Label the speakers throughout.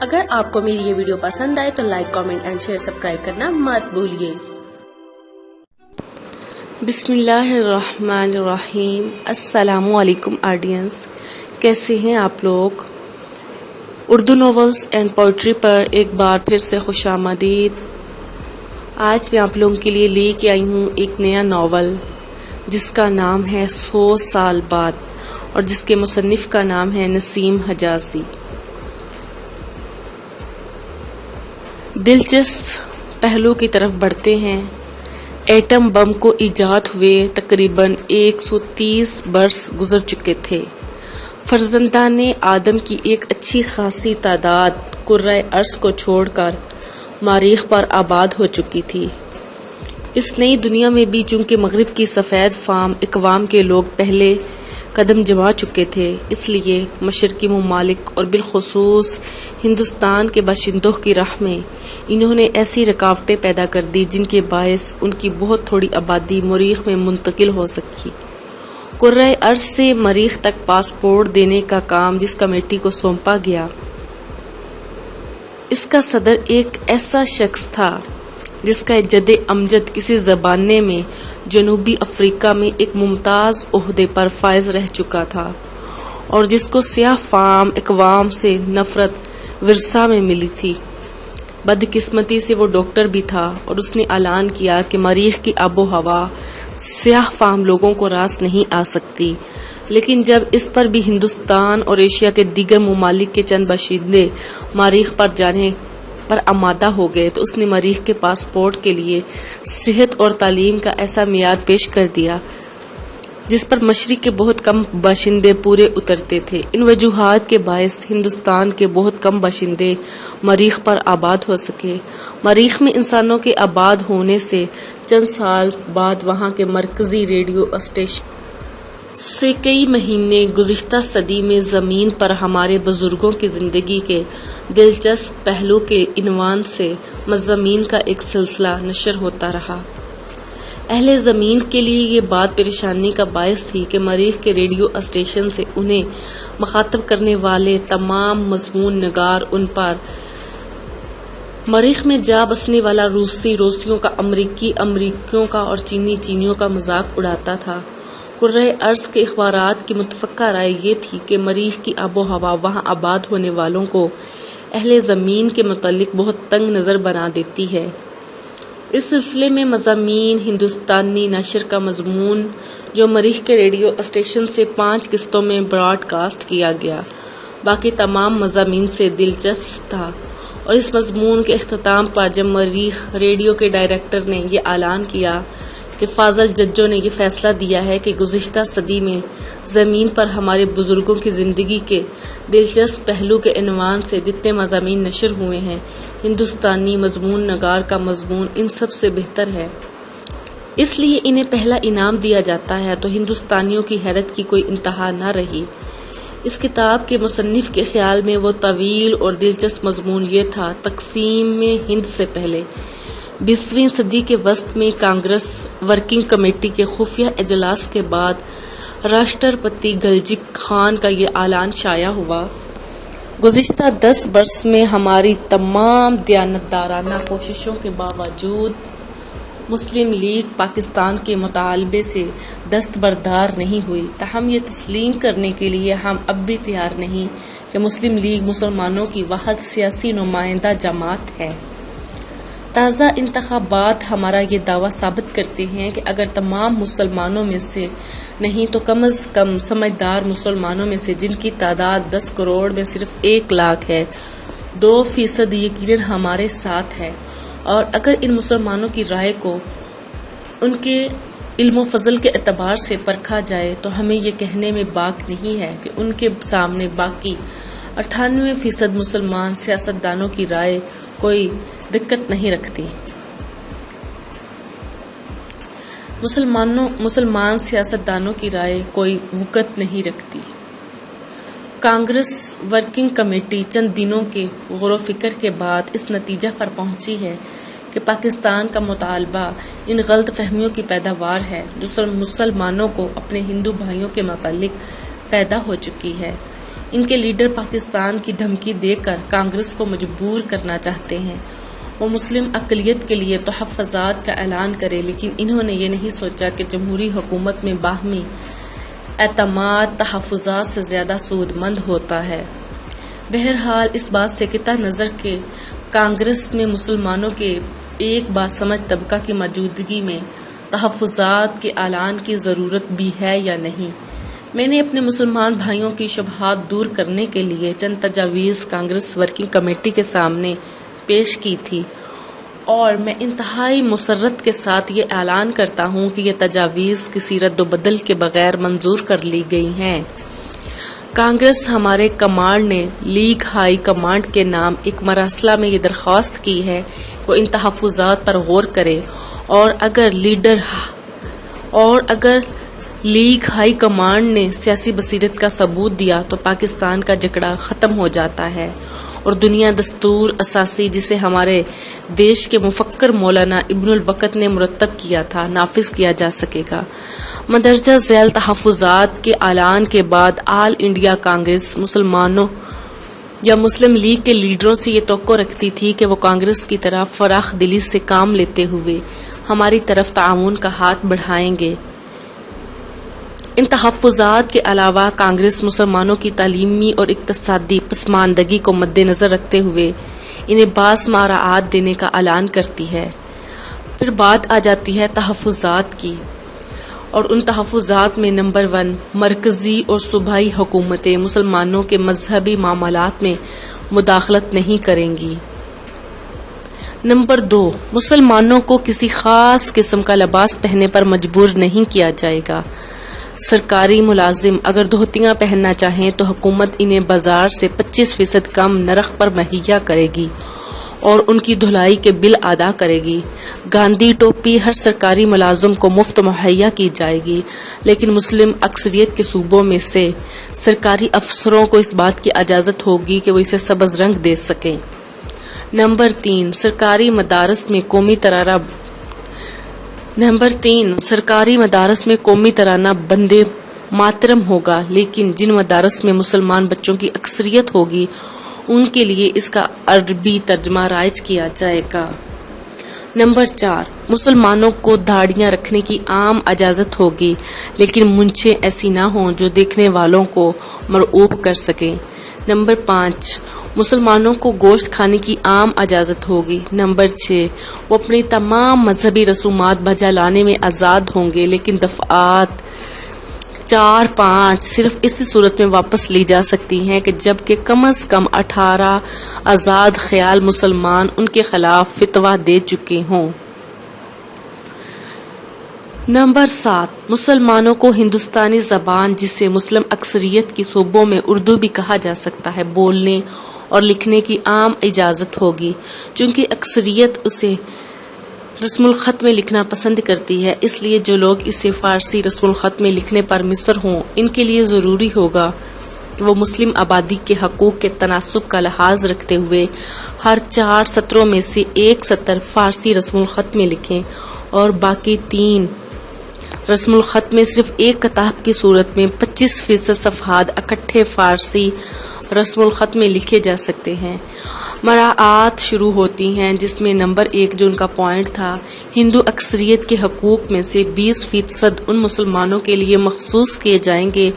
Speaker 1: اگر آپ کو میری یہ ویڈیو پسند آئے تو like, comment and share, subscribe کرنا مت بھولیے۔ بسم اللہ الرحمن الرحیم۔ السلام علیکم آڈینس، کیسے ہیں آپ لوگ؟ اردو ناولز اینڈ پوئٹری پر ایک بار پھر سے خوش آمدید۔ آج میں آپ لوگوں کے لیے لے کے آئی ہوں ایک نیا ناول جس کا نام ہے 100 سال بعد، اور جس کے مصنف کا نام ہے نسیم حجازی۔ دلچسپ پہلو کی طرف بڑھتے ہیں۔ ایٹم بم کو ایجاد ہوئے تقریباً 130 برس گزر چکے تھے۔ فرزندان آدم کی ایک اچھی خاصی تعداد کرۂ ارض کو چھوڑ کر مریخ پر آباد ہو چکی تھی۔ اس نئی دنیا میں بھی چونکہ مغرب کی سفید فام اقوام کے لوگ پہلے قدم جما چکے تھے، اس لیے مشرقی ممالک اور بالخصوص ہندوستان کے باشندوں کی راہ میں انہوں نے ایسی رکاوٹیں پیدا کر دی جن کے باعث ان کی بہت تھوڑی آبادی مریخ میں منتقل ہو سکی۔ کرۂ ارض سے مریخ تک پاسپورٹ دینے کا کام جس کمیٹی کو سونپا گیا، اس کا صدر ایک ایسا شخص تھا جس کا جد امجد کسی زمانے میں جنوبی افریقہ میں ایک ممتاز عہدے پر فائز رہ چکا تھا، اور جس کو سیاہ فام اقوام سے نفرت ورثہ میں ملی تھی۔ بدقسمتی سے وہ ڈاکٹر بھی تھا، اور اس نے اعلان کیا کہ مریخ کی آب و ہوا سیاہ فام لوگوں کو راس نہیں آ سکتی۔ لیکن جب اس پر بھی ہندوستان اور ایشیا کے دیگر ممالک کے چند باشندے مریخ پر جانے پر آمادہ ہو گئے تو اس نے مریخ کے پاسپورٹ کے لیے صحت اور تعلیم کا ایسا معیار پیش کر دیا جس پر مشرق کے بہت کم باشندے پورے اترتے تھے۔ ان وجوہات کے باعث ہندوستان کے بہت کم باشندے مریخ پر آباد ہو سکے۔ مریخ میں انسانوں کے آباد ہونے سے چند سال بعد وہاں کے مرکزی ریڈیو اسٹیشن سے کئی مہینے گزشتہ صدی میں زمین پر ہمارے بزرگوں کی زندگی کے دلچسپ پہلو کے عنوان سے مضامین کا ایک سلسلہ نشر ہوتا رہا۔ اہل زمین کے لیے یہ بات پریشانی کا باعث تھی کہ مریخ کے ریڈیو اسٹیشن سے انہیں مخاطب کرنے والے تمام مضمون نگار ان پر مریخ میں جا بسنے والا روسی روسیوں کا، امریکی امریکیوں کا اور چینی چینیوں کا مذاق اڑاتا تھا۔ کرۂ ارض کے اخبارات کی متفقہ رائے یہ تھی کہ مریخ کی آب و ہوا وہاں آباد ہونے والوں کو اہل زمین کے متعلق بہت تنگ نظر بنا دیتی ہے۔ اس سلسلے میں مضامین ہندوستانی نشر کا مضمون جو مریخ کے ریڈیو اسٹیشن سے 5 قسطوں میں براڈ کاسٹ کیا گیا، باقی تمام مضامین سے دلچسپ تھا۔ اور اس مضمون کے اختتام پر جب مریخ ریڈیو کے ڈائریکٹر نے یہ اعلان کیا کہ فاضل ججوں نے یہ فیصلہ دیا ہے کہ گزشتہ صدی میں زمین پر ہمارے بزرگوں کی زندگی کے دلچسپ پہلو کے عنوان سے جتنے مضامین نشر ہوئے ہیں، ہندوستانی مضمون نگار کا مضمون ان سب سے بہتر ہے، اس لیے انہیں پہلا انعام دیا جاتا ہے، تو ہندوستانیوں کی حیرت کی کوئی انتہا نہ رہی۔ اس کتاب کے مصنف کے خیال میں وہ طویل اور دلچسپ مضمون یہ تھا: تقسیم ہند سے پہلے 20ویں صدی کے وسط میں کانگریس ورکنگ کمیٹی کے خفیہ اجلاس کے بعد راشٹرپتی گلجی خان کا یہ اعلان شائع ہوا: گزشتہ 10 برس میں ہماری تمام دیانتدارانہ کوششوں کے باوجود مسلم لیگ پاکستان کے مطالبے سے دستبردار نہیں ہوئی۔ تاہم یہ تسلیم کرنے کے لیے ہم اب بھی تیار نہیں کہ مسلم لیگ مسلمانوں کی واحد سیاسی نمائندہ جماعت ہے۔ تازہ انتخابات ہمارا یہ دعویٰ ثابت کرتے ہیں کہ اگر تمام مسلمانوں میں سے نہیں تو کم از کم سمجھدار مسلمانوں میں سے، جن کی تعداد 10 کروڑ میں صرف 1 لاکھ ہے، 2% یقیناً ہمارے ساتھ ہے۔ اور اگر ان مسلمانوں کی رائے کو ان کے علم و فضل کے اعتبار سے پرکھا جائے تو ہمیں یہ کہنے میں باک نہیں ہے کہ ان کے سامنے باقی 98% مسلمان سیاستدانوں کی رائے کوئی دقت نہیں رکھتی۔ مسلمان سیاستدانوں کی رائے کوئی وقت نہیں رکھتی۔ کانگریس ورکنگ کمیٹی چند دنوں کے غور و فکر کے بعد اس نتیجہ پر پہنچی ہے کہ پاکستان کا مطالبہ ان غلط فہمیوں کی پیداوار ہے جو مسلمانوں کو اپنے ہندو بھائیوں کے متعلق پیدا ہو چکی ہے۔ ان کے لیڈر پاکستان کی دھمکی دے کر کانگریس کو مجبور کرنا چاہتے ہیں وہ مسلم اقلیت کے لیے تحفظات کا اعلان کرے، لیکن انہوں نے یہ نہیں سوچا کہ جمہوری حکومت میں باہمی اعتماد تحفظات سے زیادہ سود مند ہوتا ہے۔ بہرحال اس بات سے قطع نظر کہ کانگریس میں مسلمانوں کے ایک باسمجھ طبقہ کی موجودگی میں تحفظات کے اعلان کی ضرورت بھی ہے یا نہیں، میں نے اپنے مسلمان بھائیوں کی شبہات دور کرنے کے لیے چند تجاویز کانگریس ورکنگ کمیٹی کے سامنے پیش کی تھی، اور میں انتہائی مسرت کے ساتھ یہ اعلان کرتا ہوں کہ یہ تجاویز کسی رد و بدل کے بغیر منظور کر لی گئی ہیں۔ کانگریس ہمارے کمانڈ نے لیگ ہائی کمانڈ کے نام ایک مراسلہ میں یہ درخواست کی ہے کہ وہ ان تحفظات پر غور کرے، اور اگر لیگ ہائی کمانڈ نے سیاسی بصیرت کا ثبوت دیا تو پاکستان کا جھگڑا ختم ہو جاتا ہے اور دنیا دستور اساسی جسے ہمارے دیش کے مفکر مولانا ابن الوقت نے مرتب کیا تھا نافذ کیا جا سکے گا۔ مندرجہ ذیل تحفظات کے اعلان کے بعد آل انڈیا کانگریس مسلمانوں یا مسلم لیگ کے لیڈروں سے یہ توقع رکھتی تھی کہ وہ کانگریس کی طرح فراخ دلی سے کام لیتے ہوئے ہماری طرف تعاون کا ہاتھ بڑھائیں گے۔ ان تحفظات کے علاوہ کانگریس مسلمانوں کی تعلیمی اور اقتصادی پسماندگی کو مد نظر رکھتے ہوئے انہیں بعض مراعات دینے کا اعلان کرتی ہے۔ پھر بات آ جاتی ہے تحفظات کی، اور ان تحفظات میں نمبر 1، مرکزی اور صوبائی حکومتیں مسلمانوں کے مذہبی معاملات میں مداخلت نہیں کریں گی۔ نمبر 2، مسلمانوں کو کسی خاص قسم کا لباس پہننے پر مجبور نہیں کیا جائے گا۔ سرکاری ملازم اگر دھوتیاں پہننا چاہیں تو حکومت انہیں بازار سے 25% کم نرخ پر مہیا کرے گی اور ان کی دھلائی کے بل ادا کرے گی۔ گاندھی ٹوپی ہر سرکاری ملازم کو مفت مہیا کی جائے گی، لیکن مسلم اکثریت کے صوبوں میں سے سرکاری افسروں کو اس بات کی اجازت ہوگی کہ وہ اسے سبز رنگ دے سکیں۔ نمبر 3، سرکاری مدارس میں قومی ترانہ بندے ماترم ہوگا، لیکن جن مدارس میں مسلمان بچوں کی اکثریت ہوگی ان کے لیے اس کا عربی ترجمہ رائج کیا جائے گا۔ نمبر 4، مسلمانوں کو داڑھیاں رکھنے کی عام اجازت ہوگی، لیکن مونچھیں ایسی نہ ہوں جو دیکھنے والوں کو مرعوب کر سکیں۔ نمبر 5، مسلمانوں کو گوشت کھانے کی عام اجازت ہوگی۔ نمبر 6، وہ اپنی تمام مذہبی رسومات بجا لانے میں آزاد ہوں گے، لیکن دفعات 4، 5 صرف اسی صورت میں واپس لی جا سکتی ہیں کہ جبکہ کم از کم 18 آزاد خیال مسلمان ان کے خلاف فتویٰ دے چکے ہوں۔ نمبر 7، مسلمانوں کو ہندوستانی زبان جسے مسلم اکثریت کی صوبوں میں اردو بھی کہا جا سکتا ہے بولنے اور لکھنے کی عام اجازت ہوگی، چونکہ اکثریت اسے رسم الخط میں لکھنا پسند کرتی ہے، اس لیے جو لوگ اسے فارسی رسم الخط میں لکھنے پر مصر ہوں ان کے لیے ضروری ہوگا کہ وہ مسلم آبادی کے حقوق کے تناسب کا لحاظ رکھتے ہوئے ہر 4 سطروں میں سے 1 سطر فارسی رسم الخط میں لکھیں، اور باقی 3 رسم الخط میں صرف ایک کتاب کی صورت میں 25% صفحات اکٹھے فارسی رسم الخط میں لکھے جا سکتے ہیں۔ مراعات شروع ہوتی ہیں، جس میں نمبر 1 جو ان کا پوائنٹ تھا، ہندو اکثریت کے حقوق میں سے 20% ان مسلمانوں کے لیے مخصوص کیے جائیں گے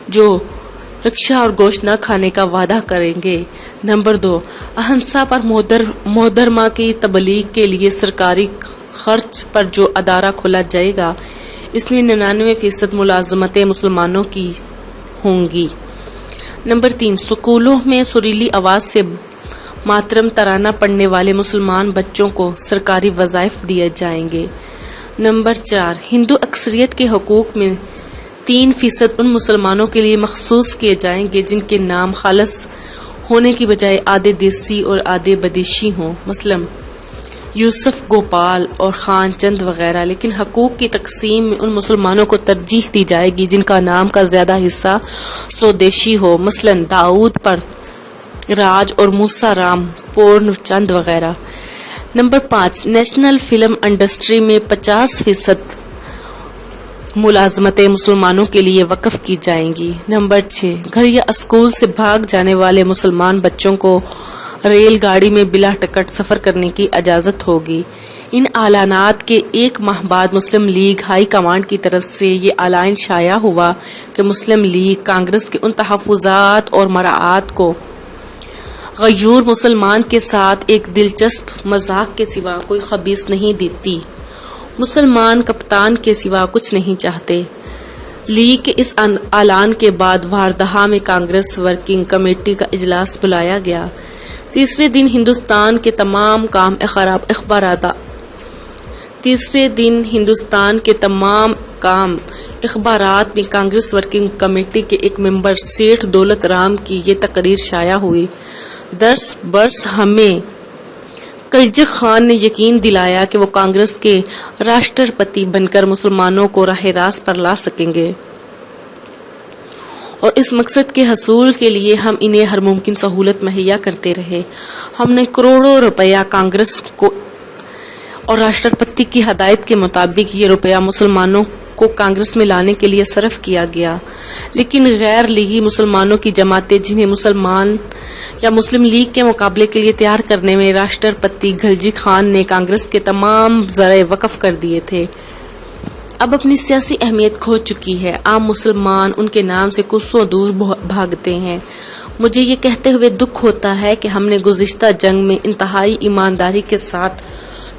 Speaker 1: جو رکشہ اور گوشت نہ کھانے کا وعدہ کریں گے۔ نمبر 2، اہنسا پر محترمہ کی تبلیغ کے لیے سرکاری خرچ پر جو ادارہ کھولا جائے گا اس میں 99% ملازمتیں مسلمانوں کی ہوں گی۔ نمبر 3، سکولوں میں سریلی آواز سے ماترم ترانہ پڑھنے والے مسلمان بچوں کو سرکاری وظائف دیے جائیں گے۔ نمبر 4، ہندو اکثریت کے حقوق میں 3% ان مسلمانوں کے لیے مخصوص کیے جائیں گے جن کے نام خالص ہونے کی بجائے آدھے دیسی اور آدھے بدیشی ہوں، مثلاً یوسف گوپال اور خان چند وغیرہ، لیکن حقوق کی تقسیم میں ان مسلمانوں کو ترجیح دی جائے گی جن کا نام کا زیادہ حصہ سودیشی ہو، مثلاً داؤد پر راج اور موسیٰ رام پورن چند وغیرہ۔ نمبر 5، نیشنل فلم انڈسٹری میں 50% ملازمتیں مسلمانوں کے لیے وقف کی جائیں گی۔ نمبر 6، گھر یا اسکول سے بھاگ جانے والے مسلمان بچوں کو ریل گاڑی میں بلا ٹکٹ سفر کرنے کی اجازت ہوگی۔ ان اعلانات کے ایک ماہ بعد مسلم لیگ ہائی کمانڈ کی طرف سے یہ اعلان شائع ہوا کہ مسلم لیگ کانگریس کے ان تحفظات اور مراعات کو غیور مسلمان کے ساتھ ایک دلچسپ مذاق کے سوا کوئی خبیث نہیں دیتی۔ مسلمان کپتان کے سوا کچھ نہیں چاہتے۔ لیگ کے اس اعلان کے بعد واردھا میں کانگریس ورکنگ کمیٹی کا اجلاس بلایا گیا۔ تیسرے دن ہندوستان کے تمام اخبارات میں کانگریس ورکنگ کمیٹی کے ایک ممبر سیٹھ دولت رام کی یہ تقریر شائع ہوئی: 10 برس ہمیں کلجک خان نے یقین دلایا کہ وہ کانگریس کے راشٹرپتی بن کر مسلمانوں کو راہ راست پر لا سکیں گے، اور اس مقصد کے حصول کے لیے ہم انہیں ہر ممکن سہولت مہیا کرتے رہے۔ ہم نے کروڑوں روپیہ کانگریس کو اور راشٹرپتی کی ہدایت کے مطابق یہ روپیہ مسلمانوں کو کانگریس میں لانے کے لیے صرف کیا گیا، لیکن غیر لیگی مسلمانوں کی جماعتیں جنہیں مسلم لیگ کے مقابلے کے لیے تیار کرنے میں راشٹرپتی کلجک خان نے کانگریس کے تمام ذرائع وقف کر دیے تھے، اب اپنی سیاسی اہمیت کھو چکی ہے۔ عام مسلمان ان کے نام سے کوسوں دور بھاگتے ہیں۔ مجھے یہ کہتے ہوئے دکھ ہوتا ہے کہ ہم نے گزشتہ جنگ میں انتہائی ایمانداری کے ساتھ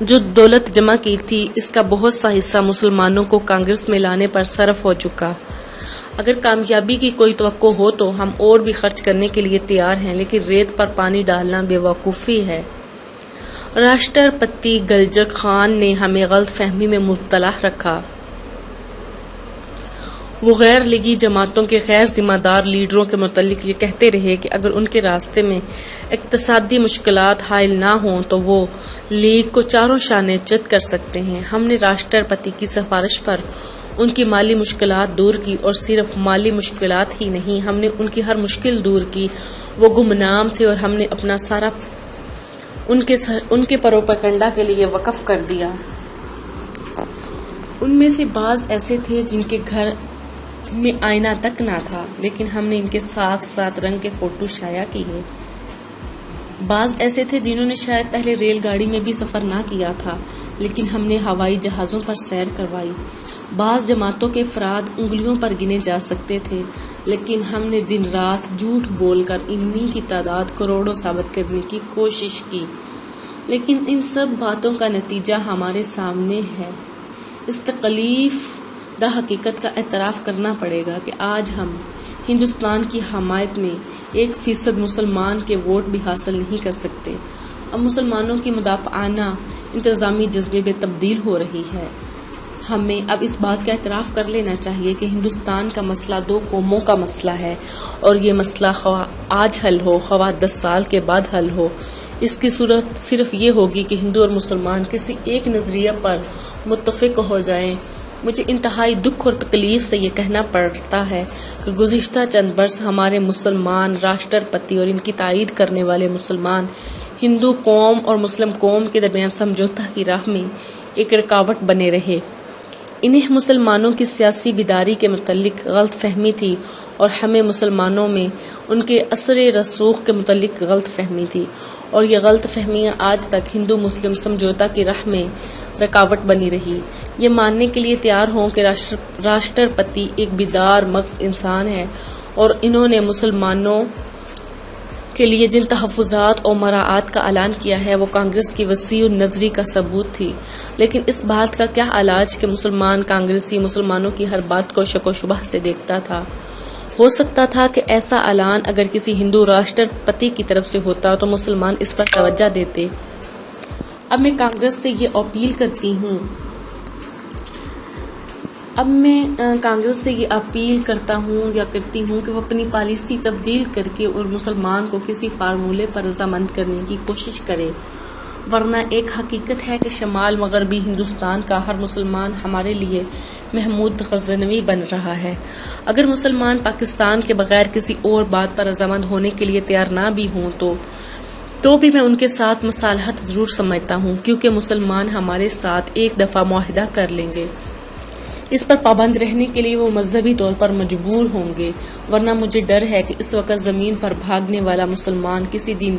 Speaker 1: جو دولت جمع کی تھی، اس کا بہت سا حصہ مسلمانوں کو کانگریس میں لانے پر صرف ہو چکا۔ اگر کامیابی کی کوئی توقع ہو تو ہم اور بھی خرچ کرنے کے لیے تیار ہیں، لیکن ریت پر پانی ڈالنا بے وقوفی ہے۔ راشٹرپتی کلجک خان نے ہمیں غلط فہمی میں مبتلا رکھا۔ وہ غیر لیگی جماعتوں کے غیر ذمہ دار لیڈروں کے متعلق یہ کہتے رہے کہ اگر ان کے راستے میں اقتصادی مشکلات حائل نہ ہوں تو وہ لیگ کو چاروں شانے چت کر سکتے ہیں۔ ہم نے راشٹرپتی کی سفارش پر ان کی مالی مشکلات دور کی، اور صرف مالی مشکلات ہی نہیں، ہم نے ان کی ہر مشکل دور کی۔ وہ گمنام تھے اور ہم نے اپنا سارا ان کے پروپیگنڈا کے لیے وقف کر دیا۔ ان میں سے بعض ایسے تھے جن کے گھر میں آئینہ تک نہ تھا، لیکن ہم نے ان کے ساتھ ساتھ رنگ کے فوٹو شائع کیے۔ بعض ایسے تھے جنہوں نے شاید پہلے ریل گاڑی میں بھی سفر نہ کیا تھا، لیکن ہم نے ہوائی جہازوں پر سیر کروائی۔ بعض جماعتوں کے افراد انگلیوں پر گنے جا سکتے تھے، لیکن ہم نے دن رات جھوٹ بول کر انہی کی تعداد کروڑوں ثابت کرنے کی کوشش کی، لیکن ان سب باتوں کا نتیجہ ہمارے سامنے ہے۔ اس تکلیف دہ حقیقت کا اعتراف کرنا پڑے گا کہ آج ہم ہندوستان کی حمایت میں 1% مسلمان کے ووٹ بھی حاصل نہیں کر سکتے۔ اب مسلمانوں کی مدافعانہ انتظامی جذبے میں تبدیل ہو رہی ہے۔ ہمیں اب اس بات کا اعتراف کر لینا چاہیے کہ ہندوستان کا مسئلہ 2 قوموں کا مسئلہ ہے، اور یہ مسئلہ خواہ آج حل ہو خواہ 10 سال کے بعد حل ہو، اس کی صورت صرف یہ ہوگی کہ ہندو اور مسلمان کسی ایک نظریے پر متفق ہو جائیں۔ مجھے انتہائی دکھ اور تکلیف سے یہ کہنا پڑتا ہے کہ گزشتہ چند برس ہمارے مسلمان راشٹرپتی اور ان کی تائید کرنے والے مسلمان ہندو قوم اور مسلم قوم کے درمیان سمجھوتہ کی راہ میں ایک رکاوٹ بنے رہے۔ انہیں مسلمانوں کی سیاسی بیداری کے متعلق غلط فہمی تھی، اور ہمیں مسلمانوں میں ان کے اثر رسوخ کے متعلق غلط فہمی تھی، اور یہ غلط فہمیاں آج تک ہندو مسلم سمجھوتہ کی راہ میں رکاوٹ بنی رہی۔ یہ ماننے کے لیے تیار ہوں کہ راشٹرپتی ایک بیدار مغز انسان ہے، اور انہوں نے مسلمانوں کے لیے جن تحفظات اور مراعات کا اعلان کیا ہے وہ کانگریس کی وسیع النظری کا ثبوت تھی، لیکن اس بات کا کیا علاج کہ مسلمان کانگریسی مسلمانوں کی ہر بات کو شک و شبہ سے دیکھتا تھا۔ ہو سکتا تھا کہ ایسا اعلان اگر کسی ہندو راشٹرپتی کی طرف سے ہوتا تو مسلمان اس پر توجہ دیتے۔ اب میں کانگریس سے یہ اپیل کرتی ہوں کرتی ہوں کہ وہ اپنی پالیسی تبدیل کر کے اور مسلمان کو کسی فارمولے پر رضامند کرنے کی کوشش کرے، ورنہ ایک حقیقت ہے کہ شمال مغربی ہندوستان کا ہر مسلمان ہمارے لیے محمود غزنوی بن رہا ہے۔ اگر مسلمان پاکستان کے بغیر کسی اور بات پر رضامند ہونے کے لیے تیار نہ بھی ہوں تو بھی میں ان کے ساتھ مصالحت ضرور سمجھتا ہوں، کیونکہ مسلمان ہمارے ساتھ ایک دفعہ معاہدہ کر لیں گے۔ اس پر پابند رہنے کے لیے وہ مذہبی طور پر مجبور ہوں گے، ورنہ مجھے ڈر ہے کہ اس وقت زمین پر بھاگنے والا مسلمان کسی دن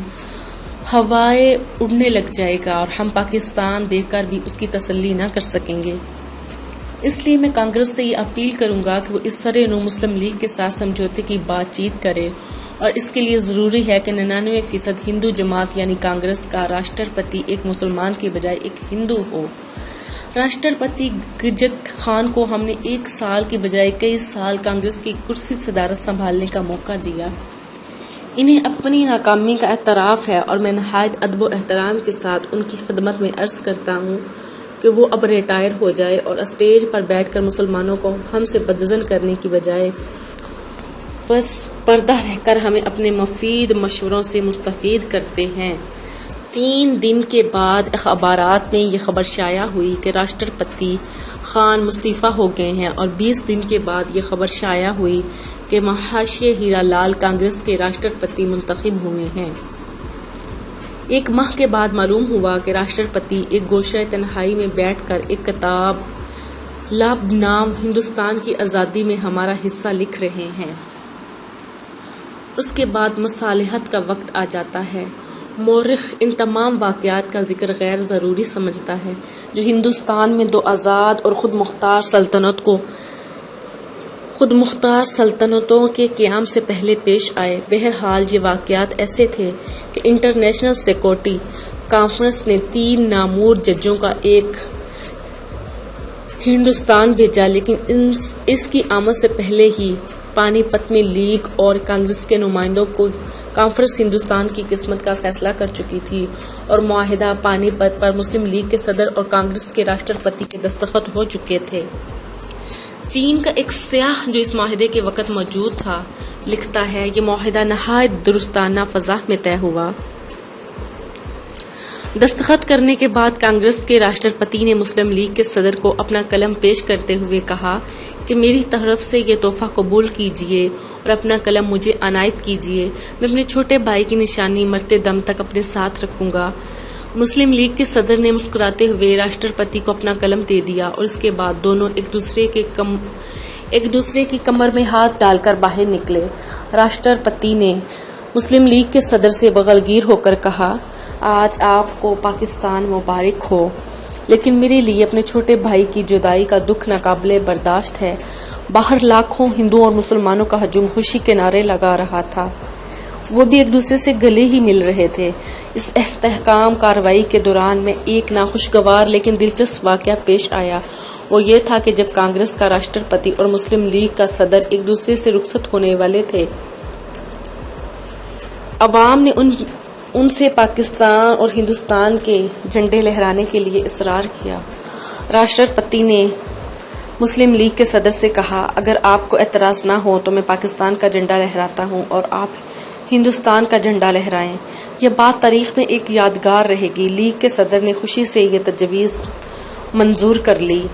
Speaker 1: ہوائے اڑنے لگ جائے گا اور ہم پاکستان دیکھ کر بھی اس کی تسلی نہ کر سکیں گے۔ اس لیے میں کانگریس سے یہ اپیل کروں گا کہ وہ اس سرِ نو مسلم لیگ کے ساتھ سمجھوتے کی بات چیت کرے، اور اس کے لیے ضروری ہے کہ 99% ہندو جماعت یعنی کانگریس کا راشٹرپتی ایک مسلمان کے بجائے ایک ہندو ہو۔ راشٹرپتی گجت خان کو ہم نے 1 سال کی بجائے کئی سال کانگریس کی کرسی صدارت سنبھالنے کا موقع دیا۔ انہیں اپنی ناکامی کا اعتراف ہے اور میں نہایت ادب و احترام کے ساتھ ان کی خدمت میں عرض کرتا ہوں کہ وہ اب ریٹائر ہو جائے اور اسٹیج پر بیٹھ کر مسلمانوں کو ہم سے بدظن کرنے کی بجائے بس پردہ رہ کر ہمیں اپنے مفید مشوروں سے مستفید کرتے ہیں۔ 3 دن کے بعد اخبارات میں یہ خبر شائع ہوئی کہ راشٹرپتی خان مستعفی ہو گئے ہیں، اور 20 دن کے بعد یہ خبر شائع ہوئی کہ مہاشے ہیرا لال کانگریس کے راشٹرپتی منتخب ہوئے ہیں۔ 1 ماہ کے بعد معلوم ہوا کہ راشٹرپتی ایک گوشہ تنہائی میں بیٹھ کر ایک کتاب لب نام ہندوستان کی آزادی میں ہمارا حصہ لکھ رہے ہیں۔ اس کے بعد مصالحت کا وقت آ جاتا ہے۔ مورخ ان تمام واقعات کا ذکر غیر ضروری سمجھتا ہے جو ہندوستان میں 2 آزاد اور خود مختار سلطنتوں کے قیام سے پہلے پیش آئے۔ بہرحال یہ واقعات ایسے تھے کہ انٹرنیشنل سیکورٹی کانفرنس نے 3 نامور ججوں کا ایک ہندوستان بھیجا، لیکن اس کی آمد سے پہلے ہی پانی پت میں لیگ اور کانگریس کے نمائندوں کو کانفرنس ہندوستان کی قسمت کا فیصلہ کر چکی تھی، اور معاہدہ پانی پت پر مسلم لیگ کے صدر اور کانگریس کے راشٹرپتی کے دستخط ہو چکے تھے۔ چین کا ایک سیاح جو اس معاہدے کے وقت موجود تھا لکھتا ہے، یہ معاہدہ نہایت درستانہ فضا میں طے ہوا۔ دستخط کرنے کے بعد کانگریس کے راشٹرپتی نے مسلم لیگ کے صدر کو اپنا قلم پیش کرتے ہوئے کہا کہ میری طرف سے یہ تحفہ قبول کیجیے اور اپنا قلم مجھے عنایت کیجیے۔ میں اپنے چھوٹے بھائی کی نشانی مرتے دم تک اپنے ساتھ رکھوں گا۔ مسلم لیگ کے صدر نے مسکراتے ہوئے راشٹرپتی کو اپنا قلم دے دیا، اور اس کے بعد دونوں ایک دوسرے کی کمر میں ہاتھ ڈال کر باہر نکلے۔ راشٹرپتی نے مسلم لیگ کے صدر سے بغلگیر ہو کر کہا، آج آپ کو پاکستان مبارک ہو، لیکن میرے لیے اپنے چھوٹے بھائی کی جدائی کا دکھ ناقابل برداشت ہے۔ باہر لاکھوں ہندوؤں اور مسلمانوں کا ہجوم خوشی کے نعرے لگا رہا تھا، وہ بھی ایک دوسرے سے گلے ہی مل رہے تھے۔ اس استحکام کارروائی کے دوران میں ایک ناخوشگوار لیکن دلچسپ واقعہ پیش آیا۔ وہ یہ تھا کہ جب کانگریس کا راشٹرپتی اور مسلم لیگ کا صدر ایک دوسرے سے رخصت ہونے والے تھے، عوام نے ان سے پاکستان اور ہندوستان کے جھنڈے لہرانے کے لیے اصرار کیا۔ راشٹرپتی نے مسلم لیگ کے صدر سے کہا، اگر آپ کو اعتراض نہ ہو تو میں پاکستان کا جھنڈا لہراتا ہوں اور آپ ہندوستان کا جھنڈا لہرائیں۔ یہ بات تاریخ میں ایک یادگار رہے گی۔ لیگ کے صدر نے خوشی سے یہ تجویز منظور کر لی۔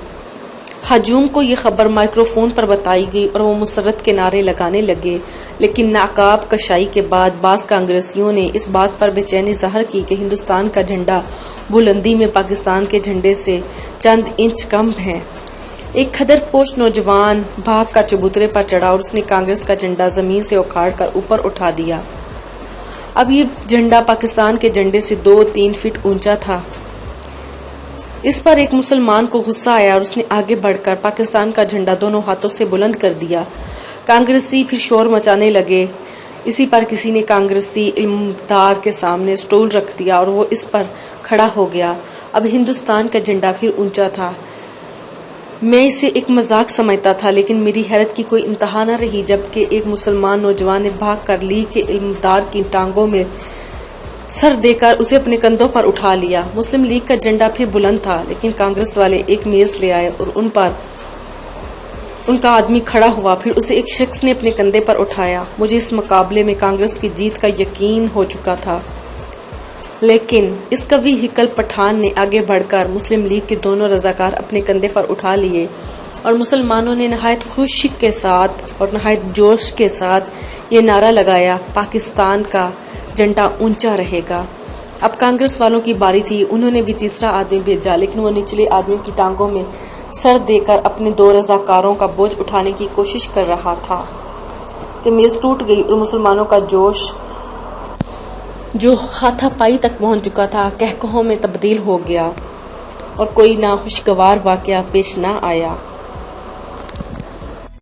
Speaker 1: ہجوم کو یہ خبر مائکروفون پر بتائی گئی اور وہ مسرت کے نعرے لگانے لگے، لیکن ناقاب کشائی کے بعد بعض کانگریسیوں نے اس بات پر بے چینی ظاہر کی کہ ہندوستان کا جھنڈا بلندی میں پاکستان کے جھنڈے سے چند انچ کم ہے۔ ایک کھدر پوش نوجوان بھاگ کر چبوترے پر چڑھا اور اس نے کانگریس کا جھنڈا زمین سے اکھاڑ کر اوپر اٹھا دیا۔ اب یہ جھنڈا پاکستان کے جھنڈے سے 2-3 فٹ اونچا تھا۔ اس پر ایک مسلمان کو غصہ آیا اور اس نے آگے بڑھ کر پاکستان کا جھنڈا دونوں ہاتھوں سے بلند کر دیا۔ کانگریسی پھر شور مچانے لگے۔ اسی پر کسی نے کانگریسی علمدار کے سامنے سٹول رکھ دیا اور وہ اس پر کھڑا ہو گیا۔ اب ہندوستان کا جھنڈا پھر اونچا تھا۔ میں اسے ایک مذاق سمجھتا تھا، لیکن میری حیرت کی کوئی انتہا نہ رہی جبکہ ایک مسلمان نوجوان نے بھاگ کر لیگ کے علمدار کی ٹانگوں میں سر دے کر اسے اپنے کندھوں پر اٹھا لیا۔ مسلم لیگ کا جھنڈا پھر بلند تھا، لیکن کانگریس والے ایک میز لے آئے اور ان پر ان کا آدمی کھڑا ہوا، پھر اسے ایک شخص نے اپنے کندھے پر اٹھایا۔ مجھے اس مقابلے میں کانگریس کی جیت کا یقین ہو چکا تھا، لیکن اس قوی ہیکل پٹھان نے آگے بڑھ کر مسلم لیگ کے دونوں رضاکار اپنے کندھے پر اٹھا لیے اور مسلمانوں نے نہایت خوشی کے ساتھ اور نہایت جوش کے ساتھ یہ نعرہ لگایا، پاکستان کا جھنڈا اونچا رہے گا۔ اب کانگریس والوں کی باری تھی۔ انہوں نے بھی تیسرا آدمی بھیجا، لیکن وہ نچلے آدمی کی ٹانگوں میں سر دے کر اپنے 2 رضاکاروں کا بوجھ اٹھانے کی کوشش کر رہا تھا کہ میز ٹوٹ گئی اور مسلمانوں کا جوش جو ہاتھا پائی تک پہنچ چکا تھا قہقہوں میں تبدیل ہو گیا اور کوئی ناخوشگوار واقعہ پیش نہ آیا۔